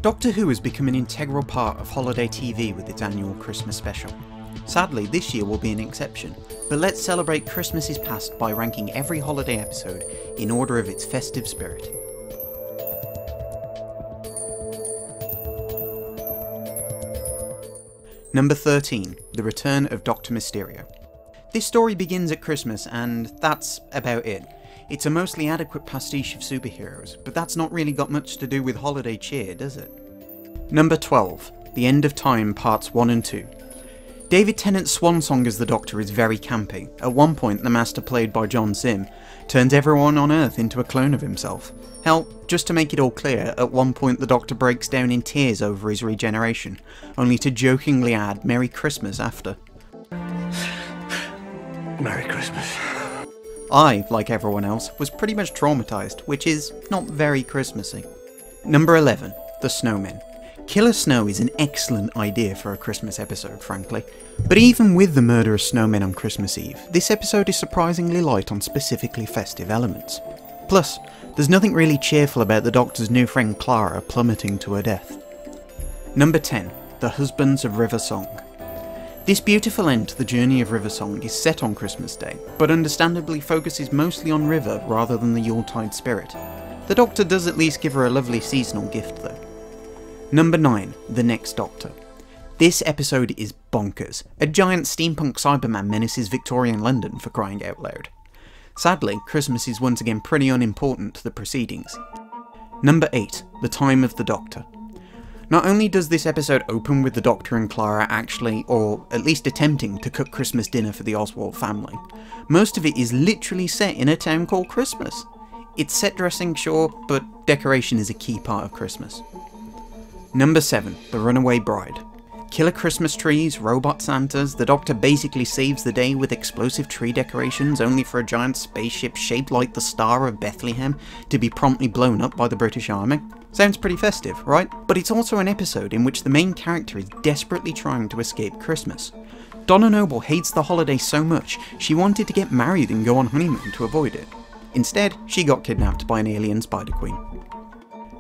Doctor Who has become an integral part of holiday TV with its annual Christmas special. Sadly, this year will be an exception, but let's celebrate Christmases past by ranking every holiday episode in order of its festive spirit. Number 13, The Return of Dr. Mysterio. This story begins at Christmas and that's about it. It's a mostly adequate pastiche of superheroes, but that's not really got much to do with holiday cheer, does it? Number 12, The End of Time Parts 1 and 2. David Tennant's swan song as the Doctor is very campy. At one point, the Master, played by John Sim, turns everyone on Earth into a clone of himself. Hell, just to make it all clear, at one point the Doctor breaks down in tears over his regeneration, only to jokingly add Merry Christmas after. Merry Christmas. I, like everyone else, was pretty much traumatised, which is not very Christmassy. Number 11, The Snowman. Killer Snow is an excellent idea for a Christmas episode, frankly. But even with the murder of snowmen on Christmas Eve, this episode is surprisingly light on specifically festive elements. Plus, there's nothing really cheerful about the Doctor's new friend Clara plummeting to her death. Number 10, The Husbands of River Song. This beautiful end to the journey of River Song is set on Christmas Day, but understandably focuses mostly on River rather than the Yuletide spirit. The Doctor does at least give her a lovely seasonal gift though. Number 9, The Next Doctor. This episode is bonkers. A giant steampunk Cyberman menaces Victorian London, for crying out loud. Sadly, Christmas is once again pretty unimportant to the proceedings. Number 8, The Time of the Doctor. Not only does this episode open with the Doctor and Clara actually, or at least attempting, to cook Christmas dinner for the Oswald family, most of it is literally set in a town called Christmas. It's set dressing, sure, but decoration is a key part of Christmas. Number 7, The Runaway Bride. Killer Christmas trees, robot Santas, the Doctor basically saves the day with explosive tree decorations only for a giant spaceship shaped like the Star of Bethlehem to be promptly blown up by the British Army. Sounds pretty festive, right? But it's also an episode in which the main character is desperately trying to escape Christmas. Donna Noble hates the holiday so much, she wanted to get married and go on honeymoon to avoid it. Instead, she got kidnapped by an alien Spider Queen.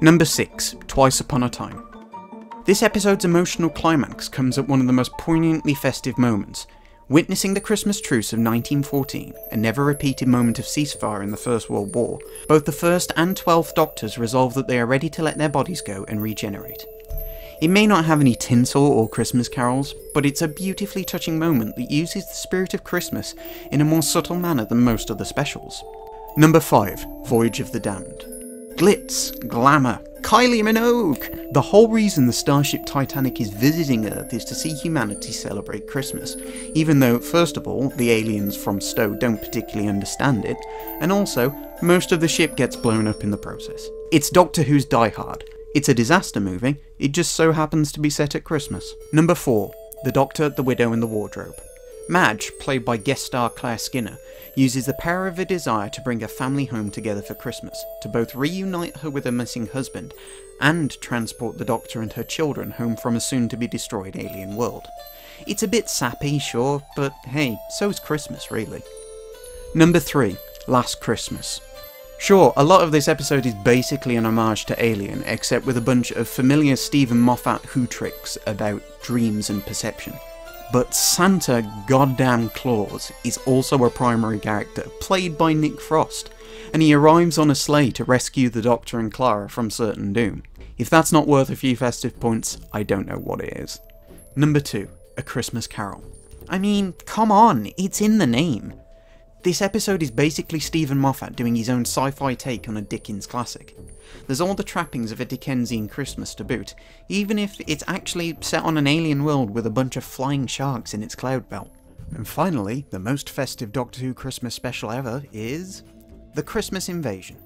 Number 6, Twice Upon a Time. This episode's emotional climax comes at one of the most poignantly festive moments. Witnessing the Christmas truce of 1914, a never-repeated moment of ceasefire in the First World War, both the 1st and 12th Doctors resolve that they are ready to let their bodies go and regenerate. It may not have any tinsel or Christmas carols, but it's a beautifully touching moment that uses the spirit of Christmas in a more subtle manner than most other specials. Number 5, Voyage of the Damned. Glitz, glamour, Kylie Minogue! The whole reason the starship Titanic is visiting Earth is to see humanity celebrate Christmas, even though, first of all, the aliens from Stowe don't particularly understand it, and also, most of the ship gets blown up in the process. It's Doctor Who's Die Hard. It's a disaster movie, it just so happens to be set at Christmas. Number 4, The Doctor, the Widow and the Wardrobe. Madge, played by guest star Claire Skinner, uses the power of a desire to bring her family home together for Christmas, to both reunite her with her missing husband, and transport the Doctor and her children home from a soon-to-be-destroyed alien world. It's a bit sappy, sure, but hey, so's Christmas, really. Number 3, Last Christmas. Sure, a lot of this episode is basically an homage to Alien, except with a bunch of familiar Stephen Moffat Who tricks about dreams and perception. But Santa Goddamn Claus is also a primary character, played by Nick Frost, and he arrives on a sleigh to rescue the Doctor and Clara from certain doom. If that's not worth a few festive points, I don't know what it is. Number 2, A Christmas Carol. I mean, come on, it's in the name. This episode is basically Stephen Moffat doing his own sci-fi take on a Dickens classic. There's all the trappings of a Dickensian Christmas to boot, even if it's actually set on an alien world with a bunch of flying sharks in its cloud belt. And finally, the most festive Doctor Who Christmas special ever is The Christmas Invasion.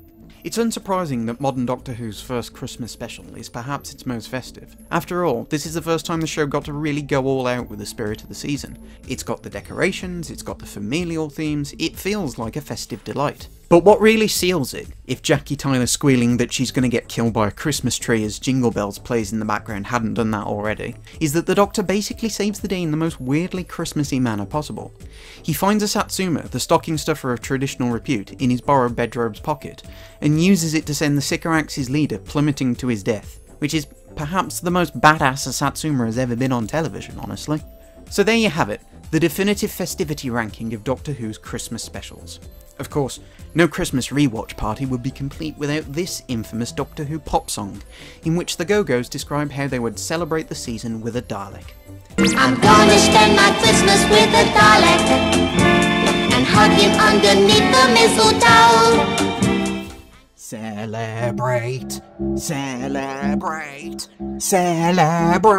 It's unsurprising that modern Doctor Who's first Christmas special is perhaps its most festive. After all, this is the first time the show got to really go all out with the spirit of the season. It's got the decorations, it's got the familial themes, it feels like a festive delight. But what really seals it, if Jackie Tyler squealing that she's going to get killed by a Christmas tree as Jingle Bells plays in the background hadn't done that already, is that the Doctor basically saves the day in the most weirdly Christmassy manner possible. He finds a Satsuma, the stocking stuffer of traditional repute, in his borrowed bedrobe's pocket, and uses it to send the Sycorax's leader plummeting to his death, which is Perhaps the most badass a Satsuma has ever been on television, honestly. So there you have it, the definitive festivity ranking of Doctor Who's Christmas specials. Of course, no Christmas rewatch party would be complete without this infamous Doctor Who pop song, in which the Go-Go's describe how they would celebrate the season with a Dalek. I'm gonna spend my Christmas with a Dalek and hug him underneath the mistletoe. Celebrate, celebrate, celebrate.